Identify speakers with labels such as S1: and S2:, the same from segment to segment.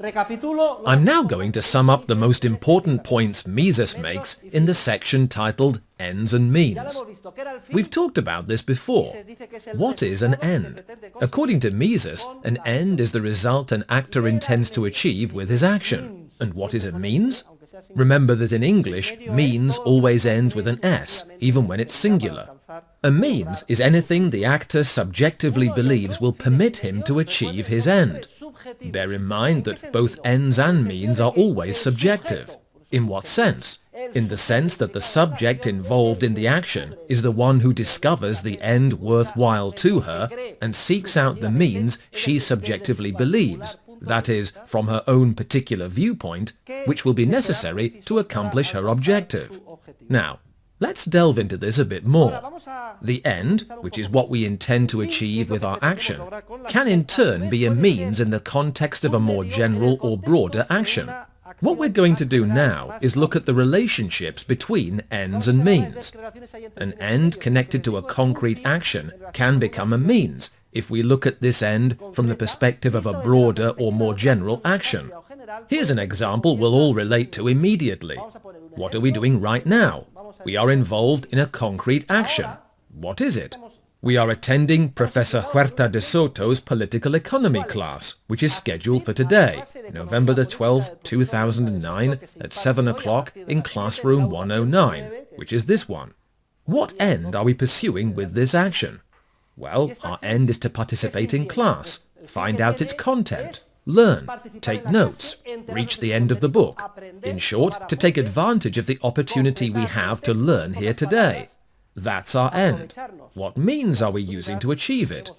S1: I'm now going to sum up the most important points Mises makes in the section titled Ends and Means. We've talked about this before. What is an end? According to Mises, an end is the result an actor intends to achieve with his action. And what is a means? Remember that in English, means always ends with an S, even when it's singular. A means is anything the actor subjectively believes will permit him to achieve his end. Bear in mind that both ends and means are always subjective. In what sense? In the sense that the subject involved in the action is the one who discovers the end worthwhile to her and seeks out the means she subjectively believes, that is, from her own particular viewpoint, which will be necessary to accomplish her objective. Now, let's delve into this a bit more. The end, which is what we intend to achieve with our action, can in turn be a means in the context of a more general or broader action. What we're going to do now is look at the relationships between ends and means. An end connected to a concrete action can become a means if we look at this end from the perspective of a broader or more general action. Here's an example we'll all relate to immediately. What are we doing right now? We are involved in a concrete action. What is it? We are attending Professor Huerta de Soto's political economy class, which is scheduled for today, November the 12th, 2009, at 7 o'clock in classroom 109, which is this one. What end are we pursuing with this action? Well, our end is to participate in class, find out its content, learn, take notes, reach the end of the book. In short, to take advantage of the opportunity we have to learn here today. That's our end. What means are we using to achieve it?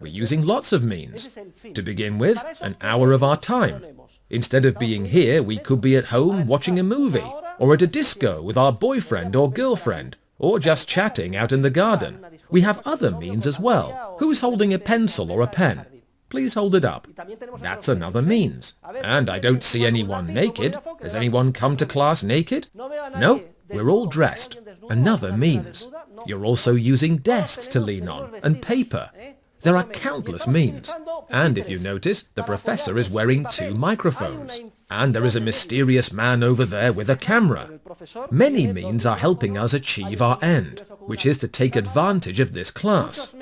S1: We're using lots of means. To begin with, an hour of our time. Instead of being here, we could be at home watching a movie, or at a disco with our boyfriend or girlfriend, or just chatting out in the garden. We have other means as well. Who's holding a pencil or a pen? Please hold it up. That's another means. And I don't see anyone naked. Has anyone come to class naked? No, we're all dressed. Another means. You're also using desks to lean on, and paper. There are countless means. And if you notice, the professor is wearing 2 microphones. And there is a mysterious man over there with a camera. Many means are helping us achieve our end, which is to take advantage of this class.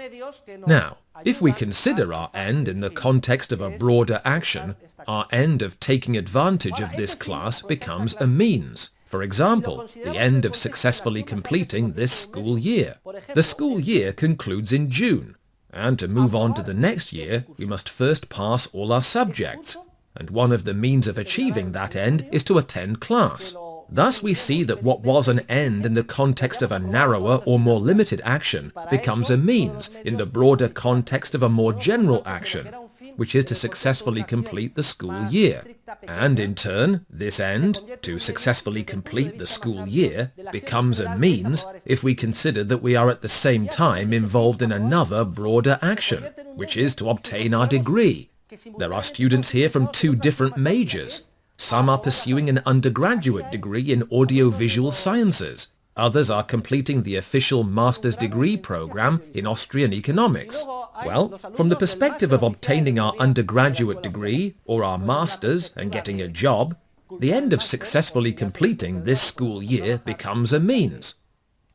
S1: Now, if we consider our end in the context of a broader action, our end of taking advantage of this class becomes a means. For example, the end of successfully completing this school year. The school year concludes in June, and to move on to the next year, we must first pass all our subjects, and one of the means of achieving that end is to attend class. Thus we see that what was an end in the context of a narrower or more limited action becomes a means in the broader context of a more general action, which is to successfully complete the school year. And in turn, this end, to successfully complete the school year, becomes a means if we consider that we are at the same time involved in another broader action, which is to obtain our degree. There are students here from 2 different majors. Some are pursuing an undergraduate degree in audiovisual sciences. Others are completing the official master's degree program in Austrian economics. Well, from the perspective of obtaining our undergraduate degree or our master's and getting a job, the end of successfully completing this school year becomes a means.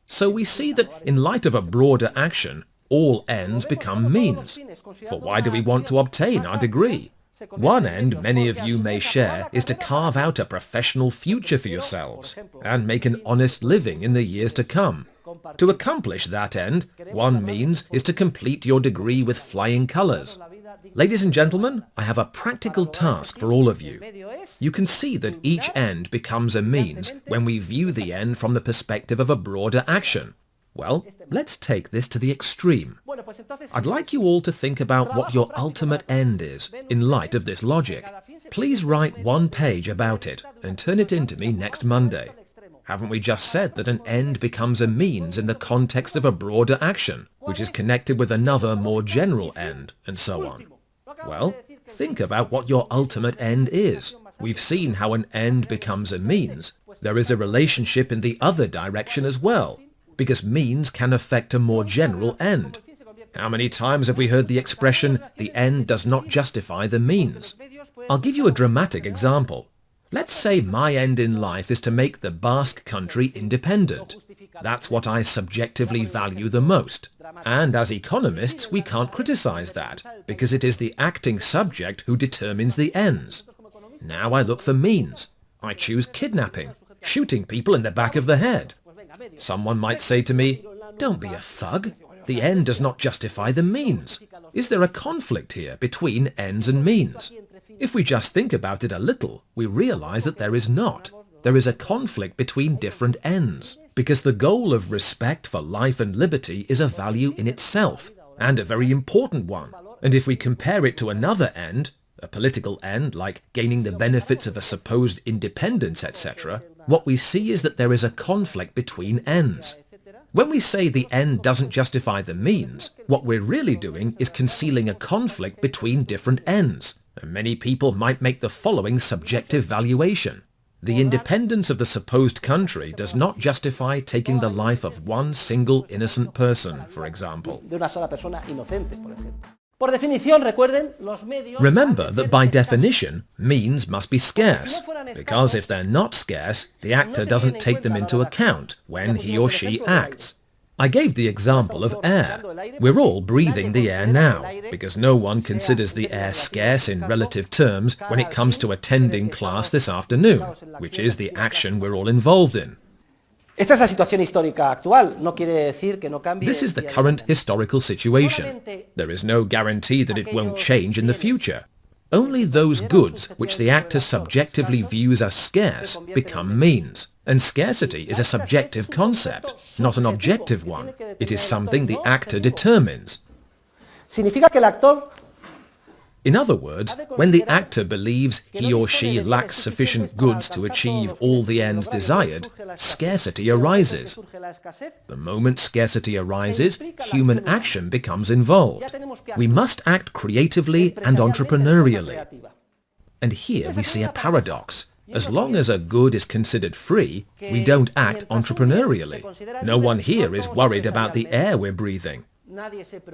S1: So we see that in light of a broader action, all ends become means. For why do we want to obtain our degree? One end many of you may share is to carve out a professional future for yourselves and make an honest living in the years to come. To accomplish that end, one means is to complete your degree with flying colors. Ladies and gentlemen, I have a practical task for all of you. You can see that each end becomes a means when we view the end from the perspective of a broader action. Well, let's take this to the extreme. I'd like you all to think about what your ultimate end is in light of this logic. Please write 1 page about it and turn it in to me next Monday. Haven't we just said that an end becomes a means in the context of a broader action, which is connected with another more general end, and so on? Well, think about what your ultimate end is. We've seen how an end becomes a means. There is a relationship in the other direction as well, because means can affect a more general end. How many times have we heard the expression, the end does not justify the means? I'll give you a dramatic example. Let's say my end in life is to make the Basque country independent. That's what I subjectively value the most. And as economists, we can't criticize that, because it is the acting subject who determines the ends. Now I look for means. I choose kidnapping, shooting people in the back of the head. Someone might say to me, "Don't be a thug. The end does not justify the means." Is there a conflict here between ends and means? If we just think about it a little, we realize that there is not. There is a conflict between different ends, because the goal of respect for life and liberty is a value in itself, and a very important one. And if we compare it to another end, a political end like gaining the benefits of a supposed independence, etc., what we see is that there is a conflict between ends. When we say the end doesn't justify the means, what we're really doing is concealing a conflict between different ends. And many people might make the following subjective valuation. The independence of the supposed country does not justify taking the life of one single innocent person, for example. Remember that by definition, means must be scarce, because if they're not scarce, the actor doesn't take them into account when he or she acts. I gave the example of air. We're all breathing the air now, because no one considers the air scarce in relative terms when it comes to attending class this afternoon, which is the action we're all involved in. This is the current historical situation. There is no guarantee that it won't change in the future. Only those goods which the actor subjectively views as scarce become means. And scarcity is a subjective concept, not an objective one. It is something the actor determines. In other words, when the actor believes he or she lacks sufficient goods to achieve all the ends desired, scarcity arises. The moment scarcity arises, human action becomes involved. We must act creatively and entrepreneurially. And here we see a paradox. As long as a good is considered free, we don't act entrepreneurially. No one here is worried about the air we're breathing.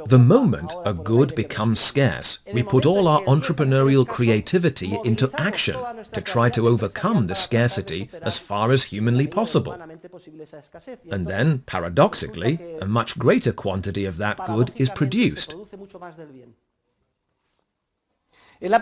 S1: The moment a good becomes scarce, we put all our entrepreneurial creativity into action to try to overcome the scarcity as far as humanly possible. And then, paradoxically, a much greater quantity of that good is produced. During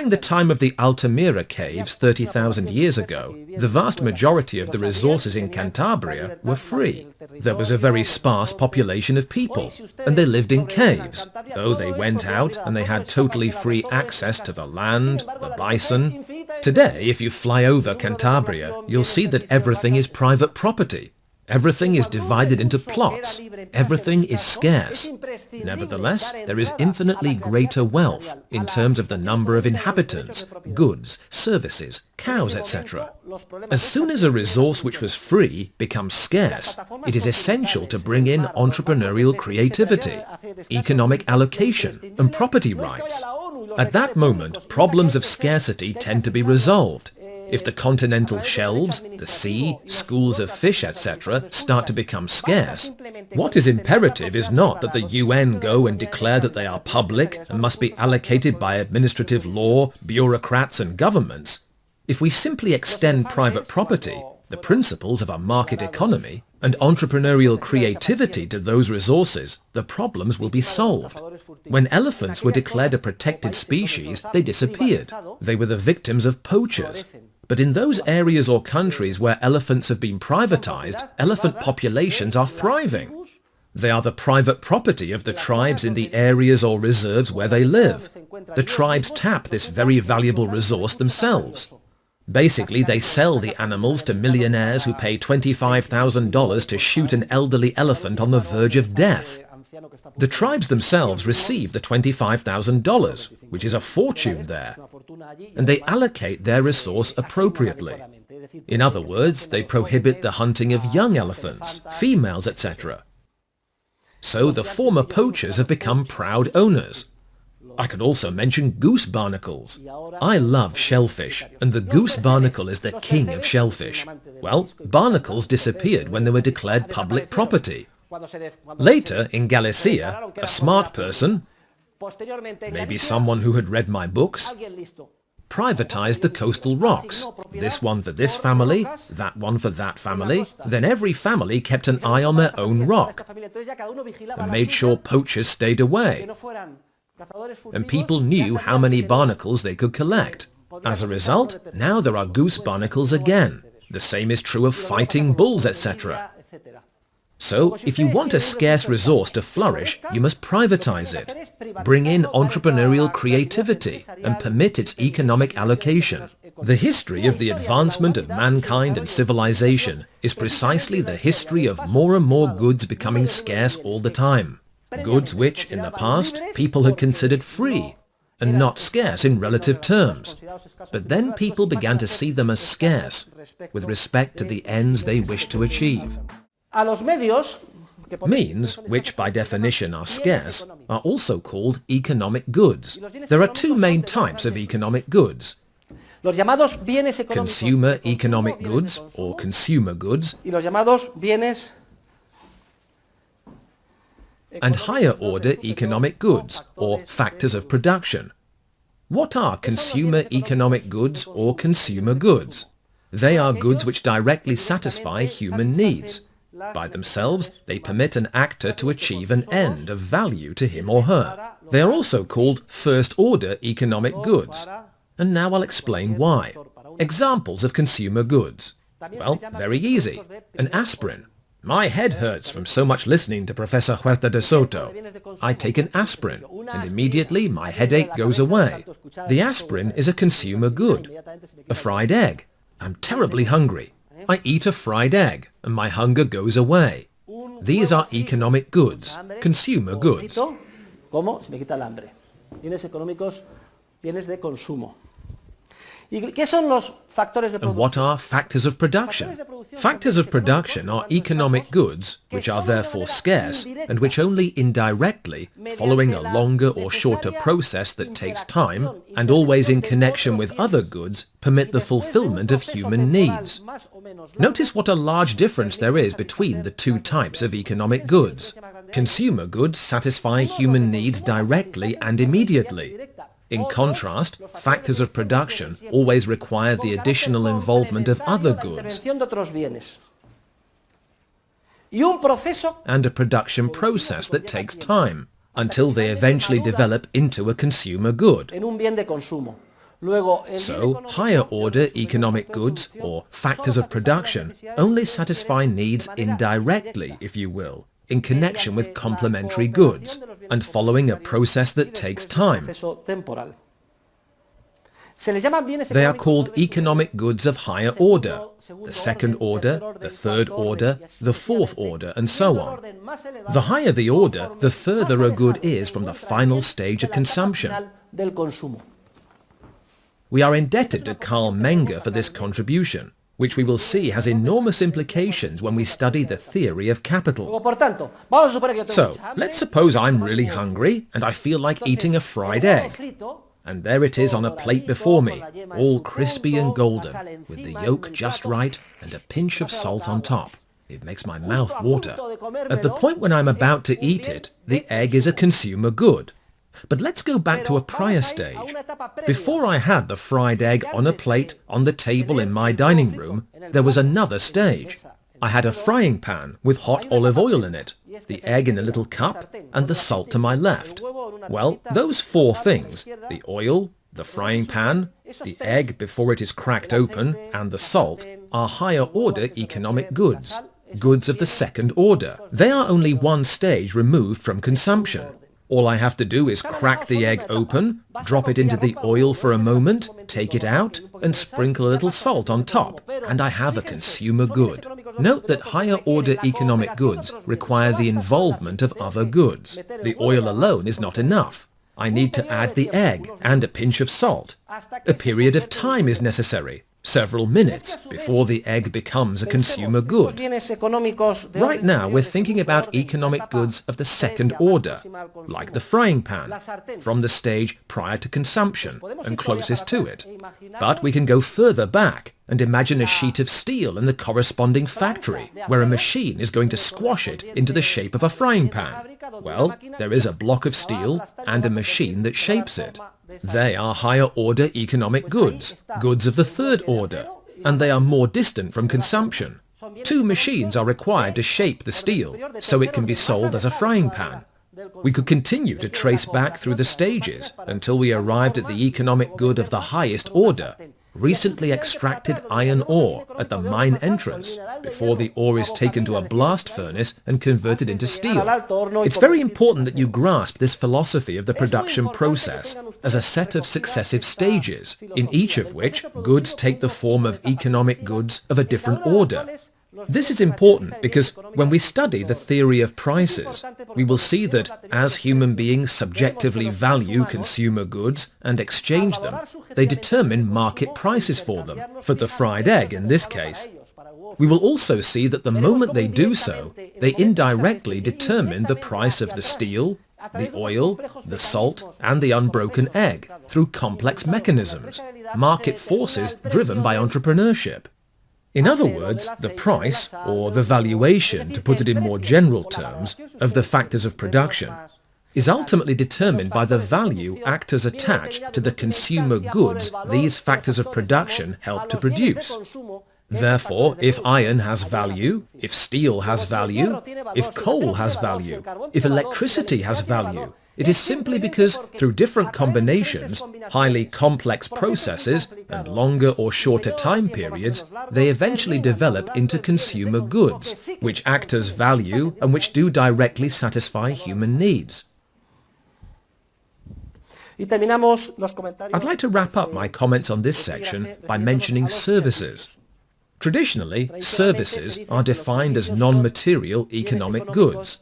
S1: the time of the Altamira caves 30,000 years ago, the vast majority of the resources in Cantabria were free. There was a very sparse population of people, and they lived in caves, though they went out and they had totally free access to the land, the bison. Today, if you fly over Cantabria, you'll see that everything is private property. Everything is divided into plots. Everything is scarce. Nevertheless, there is infinitely greater wealth in terms of the number of inhabitants, goods, services, cows, etc. As soon as a resource which was free becomes scarce, it is essential to bring in entrepreneurial creativity, economic allocation, and property rights. At that moment, problems of scarcity tend to be resolved. If the continental shelves, the sea, schools of fish, etc. start to become scarce, what is imperative is not that the UN go and declare that they are public and must be allocated by administrative law, bureaucrats and governments. If we simply extend private property, the principles of a market economy, and entrepreneurial creativity to those resources, the problems will be solved. When elephants were declared a protected species, they disappeared. They were the victims of poachers. But in those areas or countries where elephants have been privatized, elephant populations are thriving. They are the private property of the tribes in the areas or reserves where they live. The tribes tap this very valuable resource themselves. Basically, they sell the animals to millionaires who pay $25,000 to shoot an elderly elephant on the verge of death. The tribes themselves receive the $25,000, which is a fortune there, and they allocate their resource appropriately. In other words, they prohibit the hunting of young elephants, females, etc. So the former poachers have become proud owners. I could also mention goose barnacles. I love shellfish, and the goose barnacle is the king of shellfish. Well, barnacles disappeared when they were declared public property. Later, in Galicia, a smart person, Maybe someone who had read my books privatized the coastal rocks, this one for this family, that one for that family. Then every family kept an eye on their own rock and made sure poachers stayed away. And people knew how many barnacles they could collect. As a result, now there are goose barnacles again. The same is true of fighting bulls, etc. So, if you want a scarce resource to flourish, you must privatize it, bring in entrepreneurial creativity, and permit its economic allocation. The history of the advancement of mankind and civilization is precisely the history of more and more goods becoming scarce all the time. Goods which, in the past, people had considered free and not scarce in relative terms. But then people began to see them as scarce, with respect to the ends they wished to achieve. Means, which by definition are scarce, are also called economic goods. There are two main types of economic goods: consumer economic goods, or consumer goods, and higher order economic goods, or factors of production. What are consumer economic goods or consumer goods? They are goods which directly satisfy human needs. By themselves, they permit an actor to achieve an end of value to him or her. They are also called first-order economic goods. And now I'll explain why. Examples of consumer goods. Well, very easy. An aspirin. My head hurts from so much listening to Professor Huerta de Soto. I take an aspirin, and immediately my headache goes away. The aspirin is a consumer good. A fried egg. I'm terribly hungry. I eat a fried egg, and my hunger goes away. These are economic goods, consumer goods. And what are factors of production? Factors of production are economic goods, which are therefore scarce, and which only indirectly, following a longer or shorter process that takes time, and always in connection with other goods, permit the fulfillment of human needs. Notice what a large difference there is between the two types of economic goods. Consumer goods satisfy human needs directly and immediately. In contrast, factors of production always require the additional involvement of other goods and a production process that takes time until they eventually develop into a consumer good. So, higher-order economic goods, or factors of production, only satisfy needs indirectly, if you will, in connection with complementary goods, and following a process that takes time. They are called economic goods of higher order, the second order, the third order, the fourth order, and so on. The higher the order, the further a good is from the final stage of consumption. We are indebted to Carl Menger for this contribution, which we will see has enormous implications when we study the theory of capital. So, let's suppose I'm really hungry and I feel like eating a fried egg. And there it is on a plate before me, all crispy and golden, with the yolk just right and a pinch of salt on top. It makes my mouth water. At the point when I'm about to eat it, the egg is a consumer good. But let's go back to a prior stage. Before I had the fried egg on a plate on the table in my dining room, there was another stage. I had a frying pan with hot olive oil in it, the egg in a little cup, and the salt to my left. Well, those four things, the oil, the frying pan, the egg before it is cracked open, and the salt, are higher order economic goods, goods of the second order. They are only one stage removed from consumption. All I have to do is crack the egg open, drop it into the oil for a moment, take it out, and sprinkle a little salt on top, and I have a consumer good. Note that higher order economic goods require the involvement of other goods. The oil alone is not enough. I need to add the egg and a pinch of salt. A period of time is necessary. several minutes before the egg becomes a consumer good. Right now we're thinking about economic goods of the second order, like the frying pan, from the stage prior to consumption and closest to it. But we can go further back and imagine a sheet of steel in the corresponding factory, where a machine is going to squash it into the shape of a frying pan. Well, there is a block of steel and a machine that shapes it. They are higher order economic goods, goods of the third order, and they are more distant from consumption. Two machines are required to shape the steel so it can be sold as a frying pan. We could continue to trace back through the stages until we arrived at the economic good of the highest order, recently extracted iron ore at the mine entrance before the ore is taken to a blast furnace and converted into steel. It's very important that you grasp this philosophy of the production process as a set of successive stages, in each of which goods take the form of economic goods of a different order. This is important because when we study the theory of prices, we will see that as human beings subjectively value consumer goods and exchange them, they determine market prices for them, for the fried egg in this case. We will also see that the moment they do so, they indirectly determine the price of the steel, the oil, the salt, and the unbroken egg through complex mechanisms, market forces driven by entrepreneurship. In other words, the price, or the valuation, to put it in more general terms, of the factors of production is ultimately determined by the value actors attach to the consumer goods these factors of production help to produce. Therefore, if iron has value, if steel has value, if coal has value, if electricity has value, it is simply because through different combinations, highly complex processes, and longer or shorter time periods, they eventually develop into consumer goods, which actors value and which do directly satisfy human needs. I'd like to wrap up my comments on this section by mentioning services. Traditionally, services are defined as non-material economic goods.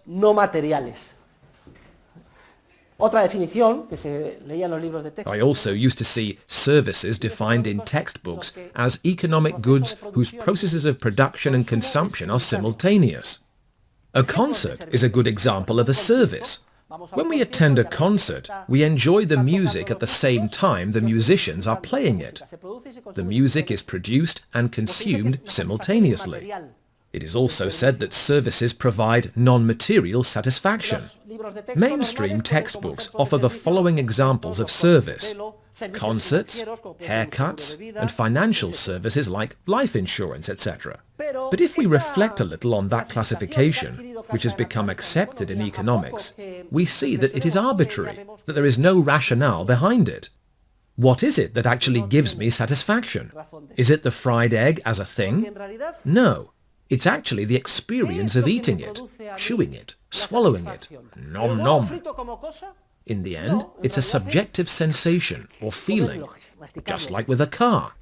S1: I also used to see services defined in textbooks as economic goods whose processes of production and consumption are simultaneous. A concert is a good example of a service. When we attend a concert, we enjoy the music at the same time the musicians are playing it. The music is produced and consumed simultaneously. It is also said that services provide non-material satisfaction. Mainstream textbooks offer the following examples of service: concerts, haircuts, and financial services like life insurance, etc. But if we reflect a little on that classification, which has become accepted in economics, we see that it is arbitrary, that there is no rationale behind it. What is it that actually gives me satisfaction? Is it the fried egg as a thing? No. It's actually the experience of eating it, chewing it, swallowing it. Nom nom. In the end, it's a subjective sensation or feeling, just like with a car.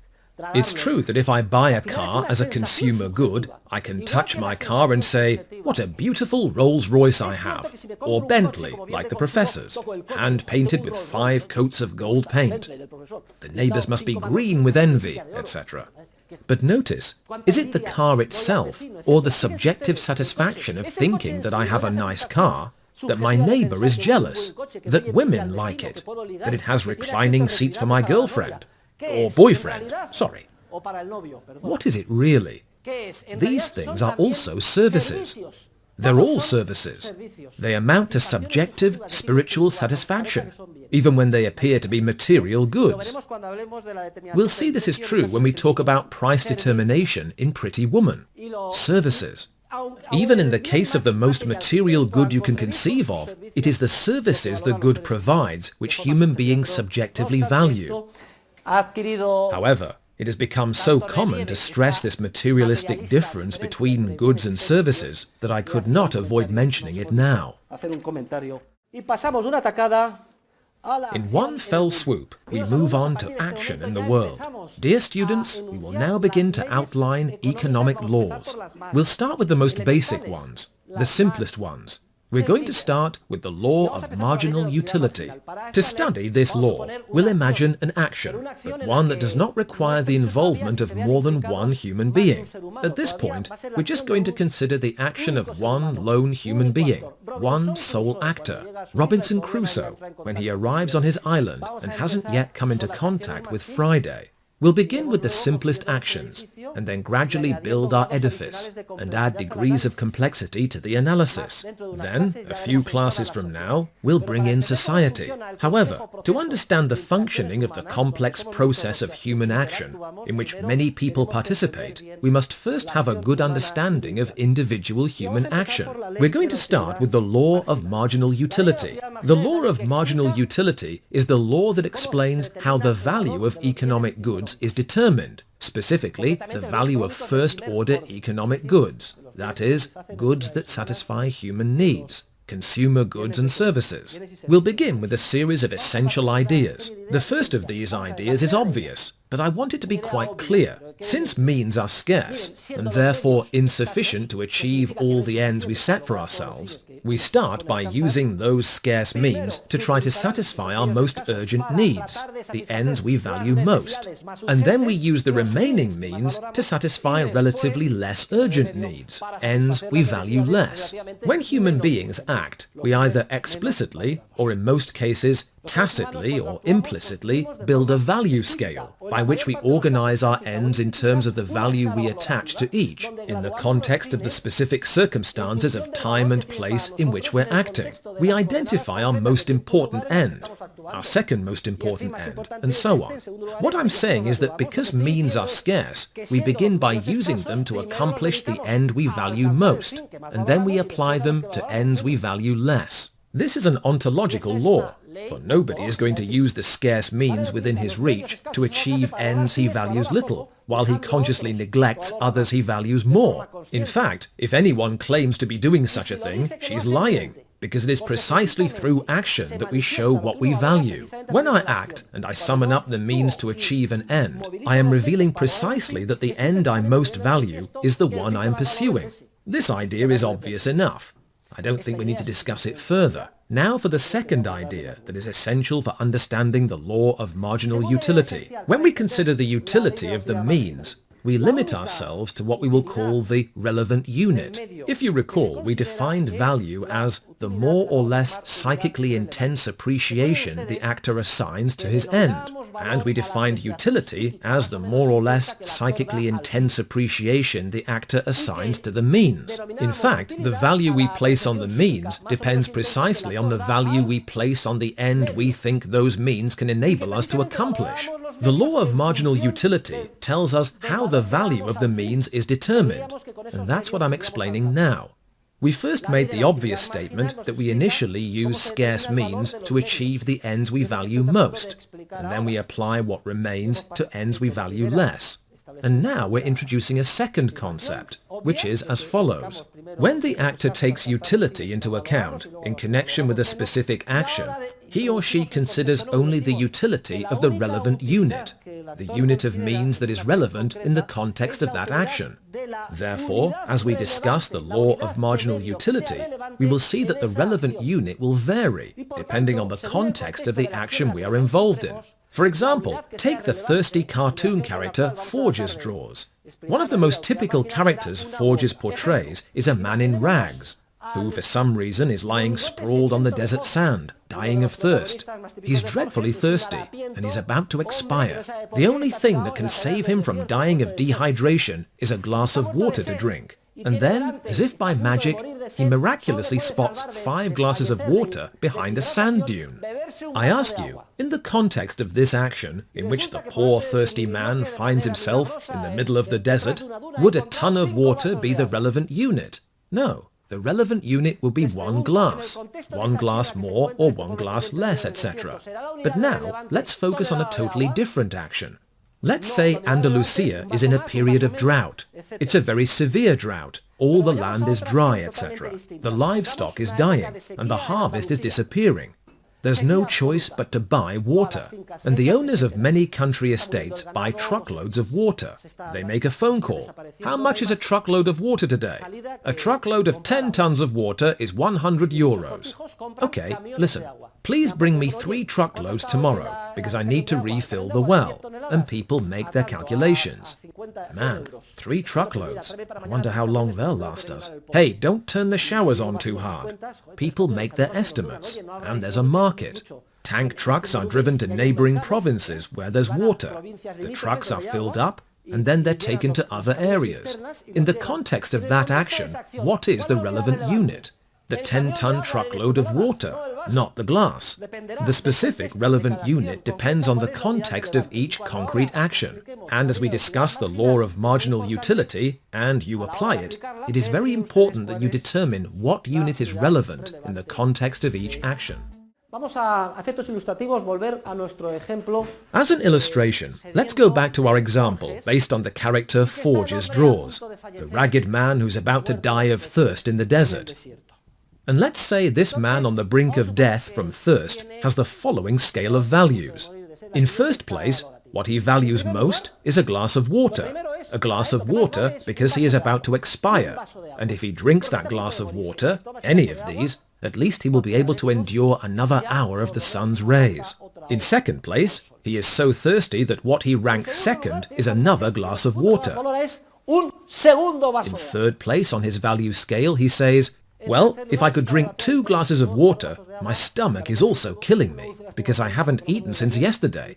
S1: It's true that if I buy a car as a consumer good, I can touch my car and say, what a beautiful Rolls-Royce I have, or Bentley, like the professor's, hand-painted with 5 coats of gold paint. The neighbours must be green with envy, etc. But notice, is it the car itself, or the subjective satisfaction of thinking that I have a nice car, that my neighbour is jealous, that women like it, that it has reclining seats for my girlfriend, or boyfriend, sorry. What is it really? These things are also services. They're all services. They amount to subjective, spiritual satisfaction, even when they appear to be material goods. We'll see this is true when we talk about price determination in Pretty Woman. Services. Even in the case of the most material good you can conceive of, it is the services the good provides which human beings subjectively value. However, it has become so common to stress this materialistic difference between goods and services that I could not avoid mentioning it now. In one fell swoop, we move on to action in the world. Dear students, we will now begin to outline economic laws. We'll start with the most basic ones, the simplest ones. We're going to start with the law of marginal utility. To study this law, we'll imagine an action, but one that does not require the involvement of more than one human being. At this point, we're just going to consider the action of one lone human being, one sole actor, Robinson Crusoe, when he arrives on his island and hasn't yet come into contact with Friday. We'll begin with the simplest actions, and then gradually build our edifice, and add degrees of complexity to the analysis. Then, a few classes from now, we'll bring in society. However, to understand the functioning of the complex process of human action, in which many people participate, we must first have a good understanding of individual human action. We're going to start with the law of marginal utility. The law of marginal utility is the law that explains how the value of economic goods is determined, specifically the value of first-order economic goods, that is, goods that satisfy human needs, consumer goods and services. We'll begin with a series of essential ideas. The first of these ideas is obvious, but I want it to be quite clear. Since means are scarce, and therefore insufficient to achieve all the ends we set for ourselves, we start by using those scarce means to try to satisfy our most urgent needs, the ends we value most, and then we use the remaining means to satisfy relatively less urgent needs, ends we value less. When human beings act, we either explicitly, or in most cases, tacitly or implicitly build a value scale by which we organize our ends in terms of the value we attach to each in the context of the specific circumstances of time and place in which we're acting. We identify our most important end, our second most important end, and so on. What I'm saying is that because means are scarce, we begin by using them to accomplish the end we value most, and then we apply them to ends we value less. This is an ontological law, for nobody is going to use the scarce means within his reach to achieve ends he values little, while he consciously neglects others he values more. In fact, if anyone claims to be doing such a thing, she's lying, because it is precisely through action that we show what we value. When I act and I summon up the means to achieve an end, I am revealing precisely that the end I most value is the one I am pursuing. This idea is obvious enough. I don't think we need to discuss it further. Now for the second idea that is essential for understanding the law of marginal utility. When we consider the utility of the means, we limit ourselves to what we will call the relevant unit. If you recall, we defined value as the more or less psychically intense appreciation the actor assigns to his end, and we defined utility as the more or less psychically intense appreciation the actor assigns to the means. In fact, the value we place on the means depends precisely on the value we place on the end we think those means can enable us to accomplish. The law of marginal utility tells us how the value of the means is determined, and that's what I'm explaining now. We first made the obvious statement that we initially use scarce means to achieve the ends we value most, and then we apply what remains to ends we value less. And now we're introducing a second concept, which is as follows. When the actor takes utility into account in connection with a specific action, he or she considers only the utility of the relevant unit, the unit of means that is relevant in the context of that action. Therefore, as we discuss the law of marginal utility, we will see that the relevant unit will vary depending on the context of the action we are involved in. For example, take the thirsty cartoon character Forges draws. One of the most typical characters Forges portrays is a man in rags, who for some reason is lying sprawled on the desert sand, dying of thirst. He's dreadfully thirsty, and he's about to expire. The only thing that can save him from dying of dehydration is a glass of water to drink. And then, as if by magic, he miraculously spots 5 glasses of water behind a sand dune. I ask you, in the context of this action, in which the poor thirsty man finds himself in the middle of the desert, would a ton of water be the relevant unit? No. The relevant unit will be 1 glass more or 1 glass less, etc. But now, let's focus on a totally different action. Let's say Andalusia is in a period of drought. It's a very severe drought. All the land is dry, etc. The livestock is dying, and the harvest is disappearing. there's no choice but to buy water. And the owners of many country estates buy truckloads of water. They make a phone call. How much is a truckload of water today? A truckload of 10 tons of water is 100 euros. Okay, listen. Please bring me 3 truckloads tomorrow, because I need to refill the well. And people make their calculations. Man, 3 truckloads. I wonder how long they'll last us. Hey, don't turn the showers on too hard. People make their estimates, and there's a market. Tank trucks are driven to neighboring provinces where there's water. The trucks are filled up, and then they're taken to other areas. In the context of that action, what is the relevant unit? The 10-ton truckload of water, not the glass. The specific relevant unit depends on the context of each concrete action. And as we discuss the law of marginal utility, and you apply it, it is very important that you determine what unit is relevant in the context of each action. As an illustration, let's go back to our example based on the character Forges draws, the ragged man who's about to die of thirst in the desert. And let's say this man on the brink of death from thirst has the following scale of values. In first place, what he values most is a glass of water. A glass of water because he is about to expire. And if he drinks that glass of water, any of these, at least he will be able to endure another hour of the sun's rays. In second place, he is so thirsty that what he ranks second is another glass of water. In third place on his value scale, he says, well, if I could drink 2 glasses of water, my stomach is also killing me, because I haven't eaten since yesterday.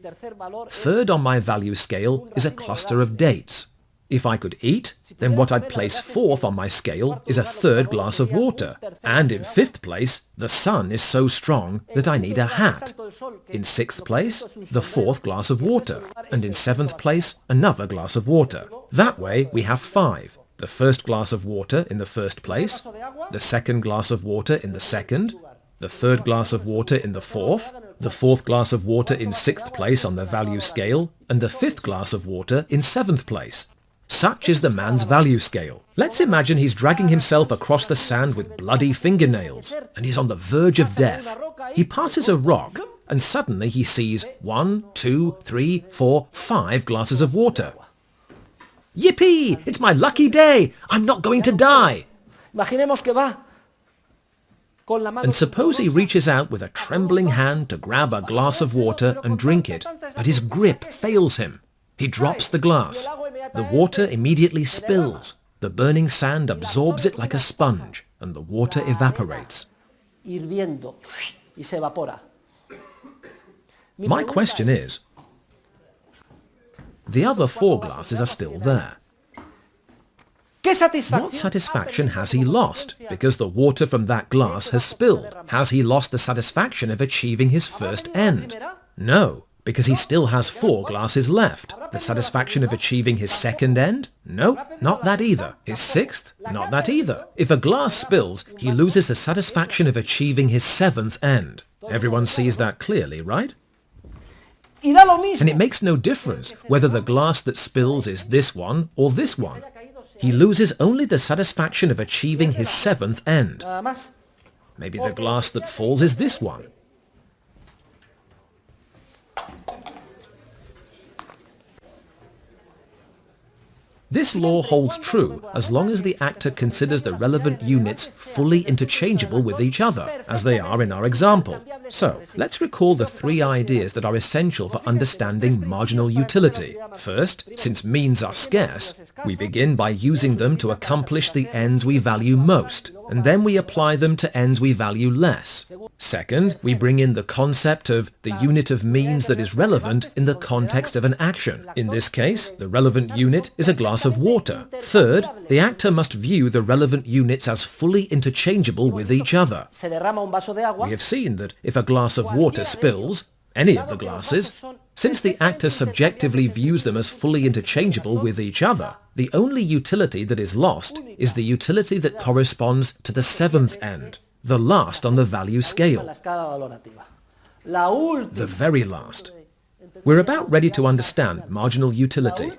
S1: Third on my value scale is a cluster of dates. If I could eat, then what I'd place fourth on my scale is a 3rd glass of water. And in 5th place, the sun is so strong that I need a hat. In 6th place, the 4th glass of water. And in 7th place, another glass of water. That way we have 5. The 1st glass of water in the 1st place, the 2nd glass of water in the 2nd, the 3rd glass of water in the 4th, the 4th glass of water in 6th place on the value scale, and the 5th glass of water in 7th place. Such is the man's value scale. Let's imagine he's dragging himself across the sand with bloody fingernails, and he's on the verge of death. He passes a rock, and suddenly he sees 1, 2, 3, 4, 5 glasses of water. Yippee! It's my lucky day! I'm not going to die! And suppose he reaches out with a trembling hand to grab a glass of water and drink it, but his grip fails him. He drops the glass. The water immediately spills. The burning sand absorbs it like a sponge, and the water evaporates. My question is, the other 4 glasses are still there. What satisfaction has he lost because the water from that glass has spilled? Has he lost the satisfaction of achieving his first end? No, because he still has 4 glasses left. The satisfaction of achieving his second end? No, not that either. His 6th? Not that either. If a glass spills, he loses the satisfaction of achieving his 7th end. Everyone sees that clearly, right? And it makes no difference whether the glass that spills is this one or this one. He loses only the satisfaction of achieving his 7th end. Maybe the glass that falls is this one. This law holds true as long as the actor considers the relevant units fully interchangeable with each other, as they are in our example. So, let's recall the 3 ideas that are essential for understanding marginal utility. First, since means are scarce, we begin by using them to accomplish the ends we value most, and then we apply them to ends we value less. Second, we bring in the concept of the unit of means that is relevant in the context of an action. In this case, the relevant unit is a glass of water. Third, the actor must view the relevant units as fully interchangeable with each other. We have seen that if a glass of water spills, any of the glasses, since the actor subjectively views them as fully interchangeable with each other, the only utility that is lost is the utility that corresponds to the 7th end, the last on the value scale. The very last. We're about ready to understand marginal utility.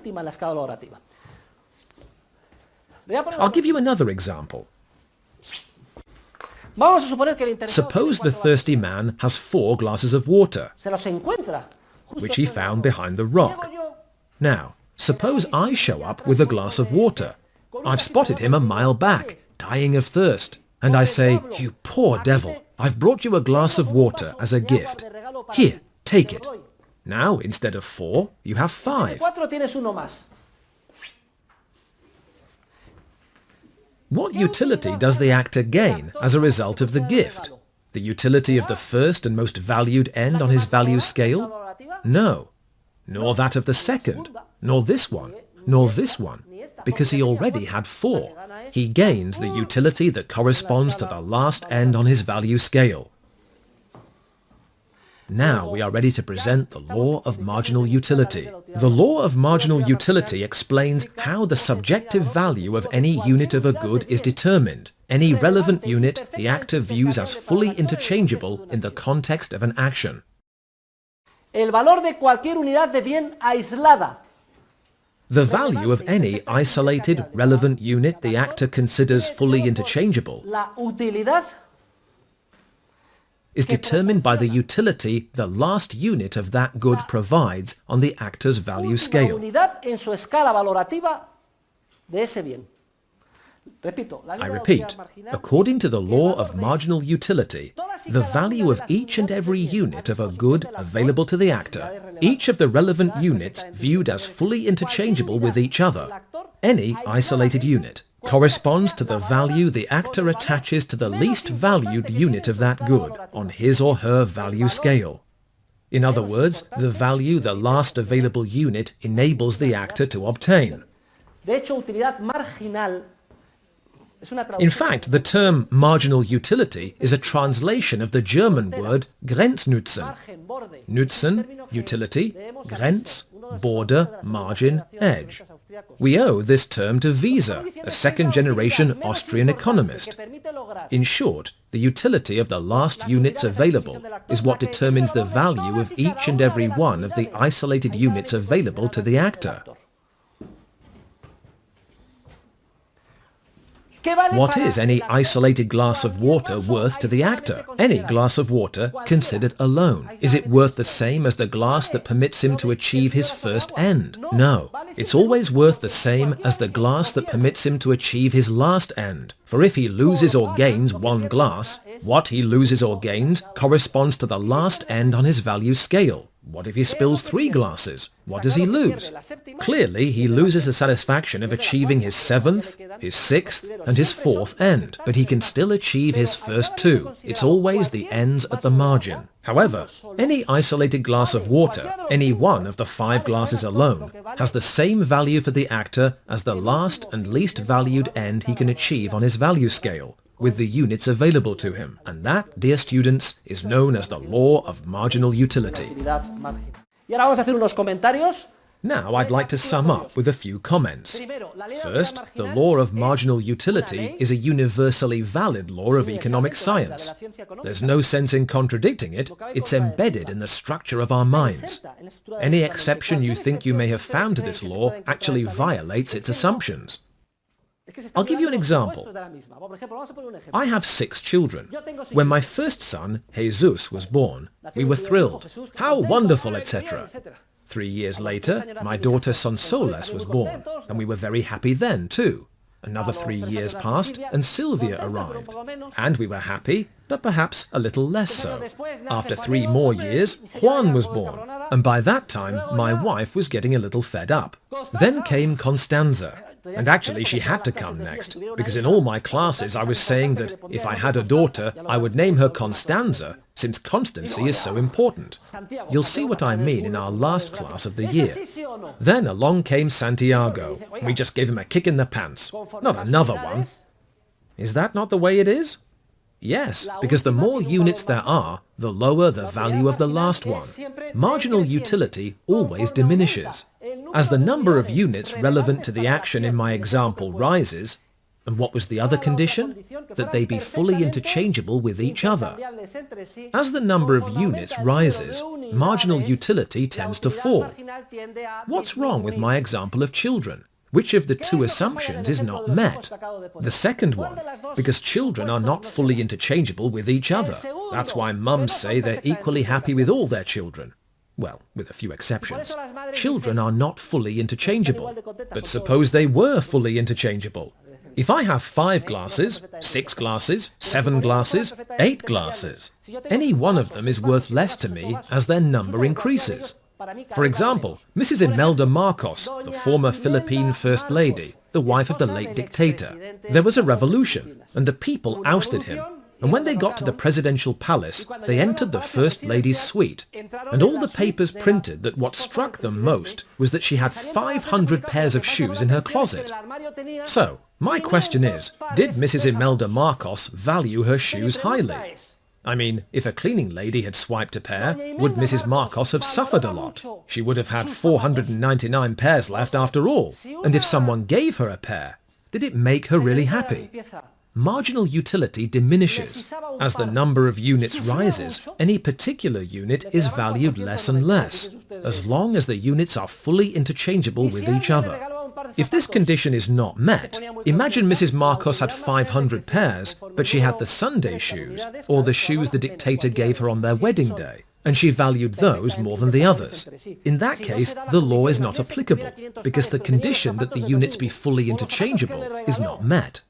S1: I'll give you another example. Suppose the thirsty man has 4 glasses of water,
S2: se los encuentra.
S1: which he found behind the rock. Now, suppose I show up with a glass of water. I've spotted him a mile back, dying of thirst, and I say, "You poor devil, I've brought you a glass of water as a gift. Here, take it." Now, instead of 4, you have 5.
S2: Cuatro tienes uno más.
S1: What utility does the actor gain as a result of the gift? The utility of the first and most valued end on his value scale? No. Nor that of the second, nor this one, nor this one, because he already had 4. He gains the utility that corresponds to the last end on his value scale. Now we are ready to present the law of marginal utility. The law of marginal utility explains how the subjective value of any unit of a good is determined. Any relevant unit the actor views as fully interchangeable in the context of an action.
S2: El valor de cualquier unidad de bien aislada.
S1: The value of any isolated relevant unit the actor considers fully interchangeable
S2: La utilidad
S1: is determined by the utility the last unit of that good provides on the actor's value
S2: última
S1: scale.
S2: unidad en su escala valorativa de ese bien. Repito, la
S1: I
S2: ley de
S1: repeat,
S2: utilidad marginal,
S1: according to the
S2: el
S1: law
S2: valor
S1: of
S2: de
S1: marginal utility, the value of each and every unit of a good available to the actor, each of the relevant units viewed as fully interchangeable with each other, any isolated unit, corresponds to the value the actor attaches to the least valued unit of that good on his or her value scale. In other words, the value the last available unit enables the actor to obtain.
S2: De hecho, utilidad marginal es una
S1: In
S2: traducción.
S1: fact, the term marginal utility is a translation of the German word Grenznutzen.
S2: Margen, borde.
S1: Nutzen, utility, Grenz, border, margin, edge. We owe this term to Visa, a second-generation Austrian economist. In short, the utility of the last units available is what determines the value of each and every one of the isolated units available to the actor. What is any isolated glass of water worth to the actor? Any glass of water considered alone. Is it worth the same as the glass that permits him to achieve his first end? No. It's always worth the same as the glass that permits him to achieve his last end. For if he loses or gains 1 glass, what he loses or gains corresponds to the last end on his value scale. What if he spills 3 glasses? What does he lose? Clearly, he loses the satisfaction of achieving his 7th, his 6th, and his 4th end, but he can still achieve his first 2. It's always the ends at the margin. However, any isolated glass of water, any one of the 5 glasses alone, has the same value for the actor as the last and least valued end he can achieve on his value scale, with the units available to him. And that, dear students, is known as the law of marginal utility.
S2: Utilidad marginal. Y ahora vamos a hacer unos comentarios.
S1: Now I'd like to sum up with a few comments. First, the law of marginal utility is a universally valid law of economic science. There's no sense in contradicting it, it's embedded in the structure of our minds. Any exception you think you may have found to this law actually violates its assumptions. I'll give you an example. I have 6 children. When my first son, Jesús, was born, we were thrilled. How wonderful, etc. 3 years later, my daughter Sonsoles was born, and we were very happy then too. Another 3 years passed, and Sylvia arrived. And we were happy, but perhaps a little less so. After 3 more years, Juan was born, and by that time, my wife was getting a little fed up. Then came Constanza. And actually she had to come next, because in all my classes I was saying that if I had a daughter, I would name her Constanza, since constancy is so important. You'll see what I mean in our last class of the year. Then along came Santiago. We just gave him a kick in the pants. Not another one. Is that not the way it is? Yes, because the more units there are, the lower the value of the last one. Marginal utility always diminishes. As the number of units relevant to the action in my example rises, and what was the other condition? That they be fully interchangeable with each other. As the number of units rises, marginal utility tends to fall. What's wrong with my example of children? which of the two assumptions is not met? The second one, because children are not fully interchangeable with each other. That's why mums say they're equally happy with all their children. Well, with a few exceptions. Children are not fully interchangeable. But suppose they were fully interchangeable. If I have 5 glasses, 6 glasses, 7 glasses, 8 glasses, any one of them is worth less to me as their number increases. For example, Mrs. Imelda Marcos, the former Philippine First Lady, the wife of the late dictator. There was a revolution, and the people ousted him. And when they got to the presidential palace, they entered the First Lady's suite. And all the papers printed that what struck them most was that she had 500 pairs of shoes in her closet. So, my question is, did Mrs. Imelda Marcos value her shoes highly? I mean, if a cleaning lady had swiped a pair, would Mrs. Marcos have suffered a lot? She would have had 499 pairs left after all. And if someone gave her a pair, did it make her really happy? Marginal utility diminishes. As the number of units rises, any particular unit is valued less and less, as long as the units are fully interchangeable with each other. If this condition is not met, imagine Mrs. Marcos had 500 pairs, but she had the Sunday shoes, or the shoes the dictator gave her on their wedding day, and she valued those more than the others. In that case, the law is not applicable, because the condition that the units be fully interchangeable is not met.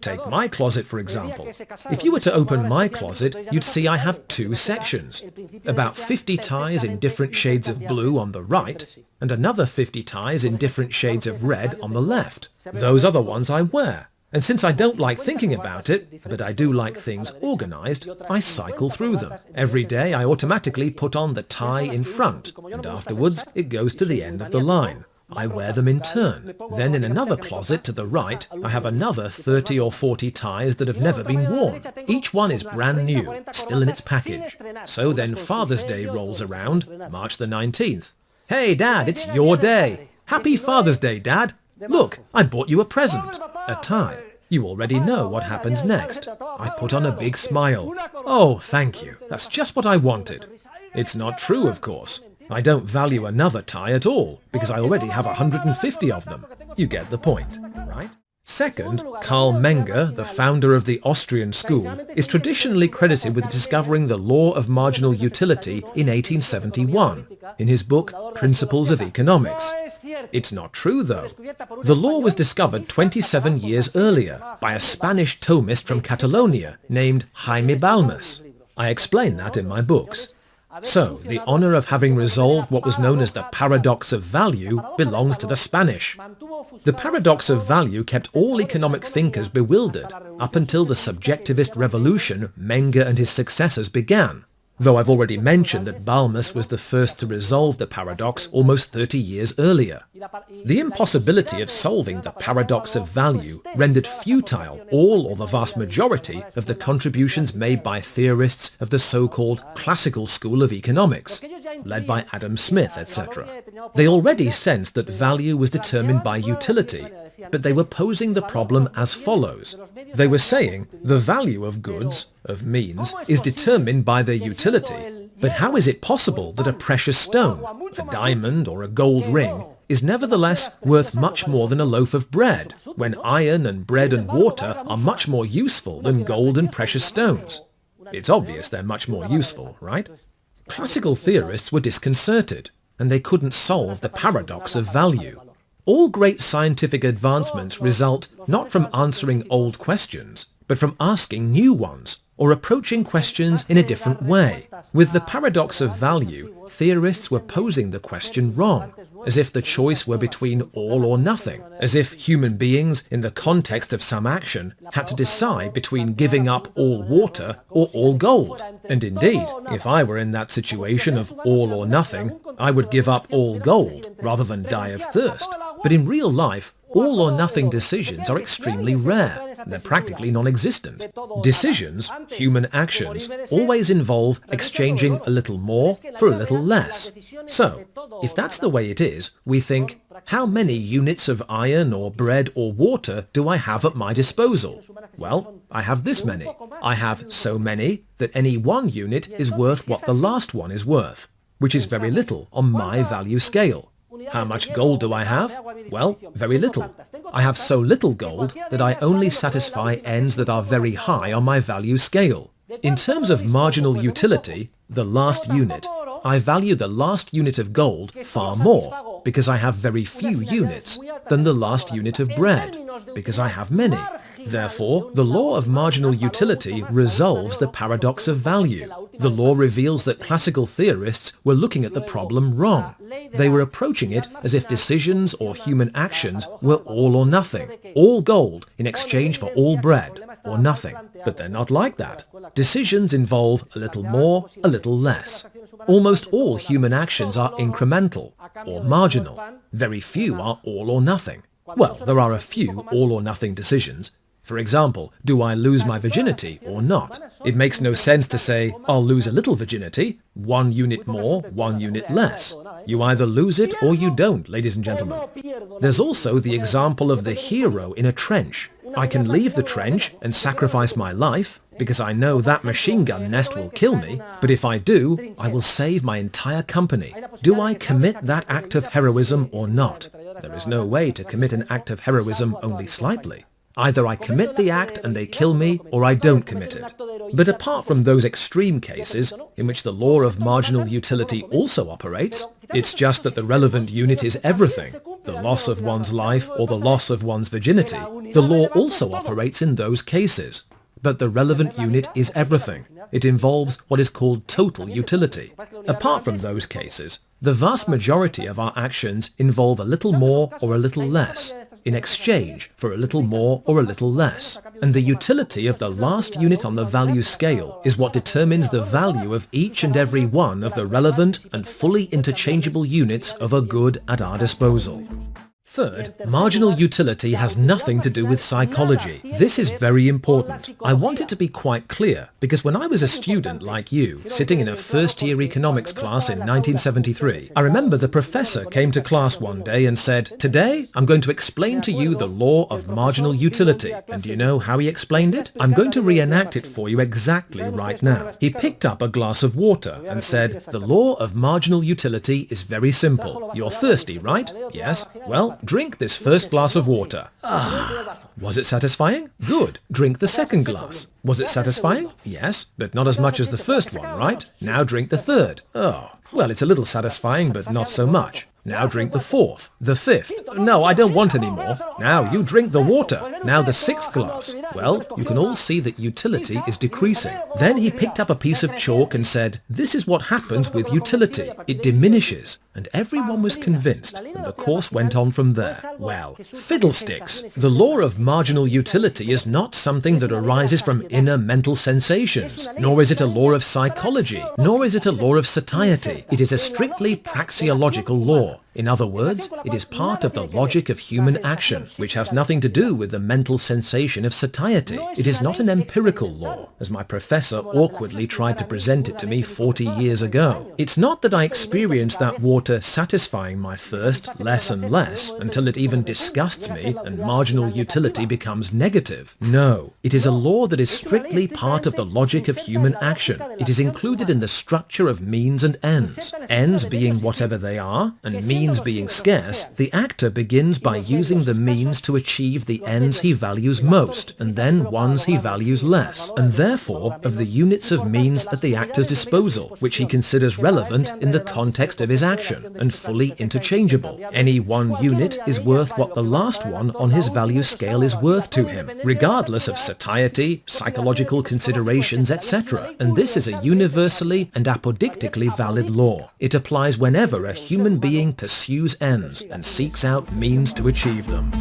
S1: Take my closet, for example. If you were to open my closet, you'd see I have 2 sections. About 50 ties in different shades of blue on the right, and another 50 ties in different shades of red on the left. Those are the ones I wear. And since I don't like thinking about it, but I do like things organized, I cycle through them. Every day I automatically put on the tie in front, and afterwards it goes to the end of the line. I wear them in turn. Then in another closet to the right, I have another 30 or 40 ties that have never been worn. Each one is brand new, still in its package. So then Father's Day rolls around, March the 19th. Hey Dad, it's your day. Happy Father's Day, Dad. Look, I bought you a present, a tie. You already know what happens next. I put on a big smile. Oh, thank you. That's just what I wanted. It's not true, of course. I don't value another tie at all, because I already have 150 of them. You get the point, right? Second, Karl Menger, the founder of the Austrian school, is traditionally credited with discovering the Law of Marginal Utility in 1871, in his book Principles of Economics. It's not true, though. The law was discovered 27 years earlier by a Spanish Thomist from Catalonia named Jaime Balmes. I explain that in my books. So, the honor of having resolved what was known as the paradox of value belongs to the Spanish. The paradox of value kept all economic thinkers bewildered up until the subjectivist revolution Menger and his successors began. Though I've already mentioned that Balmes was the first to resolve the paradox almost 30 years earlier. The impossibility of solving the paradox of value rendered futile all or the vast majority of the contributions made by theorists of the so-called classical school of economics, led by Adam Smith, etc. They already sensed that value was determined by utility, but they were posing the problem as follows. They were saying the value of goods, of means, is determined by their utility, but how is it possible that a precious stone, a diamond or a gold ring, is nevertheless worth much more than a loaf of bread, when iron and bread and water are much more useful than gold and precious stones? It's obvious they're much more useful, right? Classical theorists were disconcerted, and they couldn't solve the paradox of value. All great scientific advancements result not from answering old questions, but from asking new ones, or approaching questions in a different way. With the paradox of value, theorists were posing the question wrong, as if the choice were between all or nothing, as if human beings, in the context of some action, had to decide between giving up all water or all gold. And indeed, if I were in that situation of all or nothing, I would give up all gold rather than die of thirst. But in real life, all or nothing decisions are extremely rare. They're practically non-existent. Decisions, human actions, always involve exchanging a little more for a little less. So, if that's the way it is, we think, how many units of iron or bread or water do I have at my disposal? Well, I have this many. I have so many that any one unit is worth what the last one is worth, which is very little on my value scale. How much gold do I have? Well, very little. I have so little gold that I only satisfy ends that are very high on my value scale. In terms of marginal utility, the last unit, I value the last unit of gold far more, because I have very few units, than the last unit of bread, because I have many. Therefore, the law of marginal utility resolves the paradox of value. The law reveals that classical theorists were looking at the problem wrong. They were approaching it as if decisions or human actions were all or nothing, all gold in exchange for all bread, or nothing. But they're not like that. Decisions involve a little more, a little less. Almost all human actions are incremental, or marginal. Very few are all or nothing. Well, there are a few all or nothing decisions. For example, do I lose my virginity or not? It makes no sense to say, I'll lose a little virginity, 1 unit more, 1 unit less. You either lose it or you don't, ladies and gentlemen. There's also the example of the hero in a trench. I can leave the trench and sacrifice my life, because I know that machine gun nest will kill me, but if I do, I will save my entire company. Do I commit that act of heroism or not? There is no way to commit an act of heroism only slightly. Either I commit the act and they kill me, or I don't commit it. But apart from those extreme cases, in which the law of marginal utility also operates, it's just that the relevant unit is everything, the loss of one's life or the loss of one's virginity. The law also operates in those cases. But the relevant unit is everything. It involves what is called total utility. Apart from those cases, the vast majority of our actions involve a little more or a little less, in exchange for a little more or a little less. And the utility of the last unit on the value scale is what determines the value of each and every one of the relevant and fully interchangeable units of a good at our disposal. Third, marginal utility has nothing to do with psychology. This is very important. I want it to be quite clear, because when I was a student like you, sitting in a first-year economics class in 1973, I remember the professor came to class one day and said, "Today, I'm going to explain to you the law of marginal utility." And do you know how he explained it? I'm going to reenact it for you exactly right now. He picked up a glass of water and said, "The law of marginal utility is very simple. You're thirsty, right? Yes? Well, drink this first glass of water." Was it satisfying? Good. Drink the second glass. Was it satisfying? Yes, but not as much as the first one, right? Now drink the third. Oh, well, it's a little satisfying, but not so much. Now drink the fourth, the fifth. No, I don't want any more. Now you drink the water. Now the sixth glass. Well, you can all see that utility is decreasing. Then he picked up a piece of chalk and said, "This is what happens with utility. It diminishes." And everyone was convinced, and the course went on from there. Well, fiddlesticks! The law of marginal utility is not something that arises from inner mental sensations, nor is it a law of psychology, nor is it a law of satiety. It is a strictly praxeological law. In other words, it is part of the logic of human action, which has nothing to do with the mental sensation of satiety. It is not an empirical law, as my professor awkwardly tried to present it to me 40 years ago. It's not that I experience that water satisfying my thirst less and less until it even disgusts me and marginal utility becomes negative. No, it is a law that is strictly part of the logic of human action. It is included in the structure of means and ends. Ends being whatever they are, and means being scarce, the actor begins by using the means to achieve the ends he values most, and then ones he values less, and therefore of the units of means at the actor's disposal, which he considers relevant in the context of his action, and fully interchangeable. Any one unit is worth what the last one on his value scale is worth to him, regardless of satiety, psychological considerations, etc. And this is a universally and apodictically valid law. It applies whenever a human being pursues ends and seeks out means to achieve them.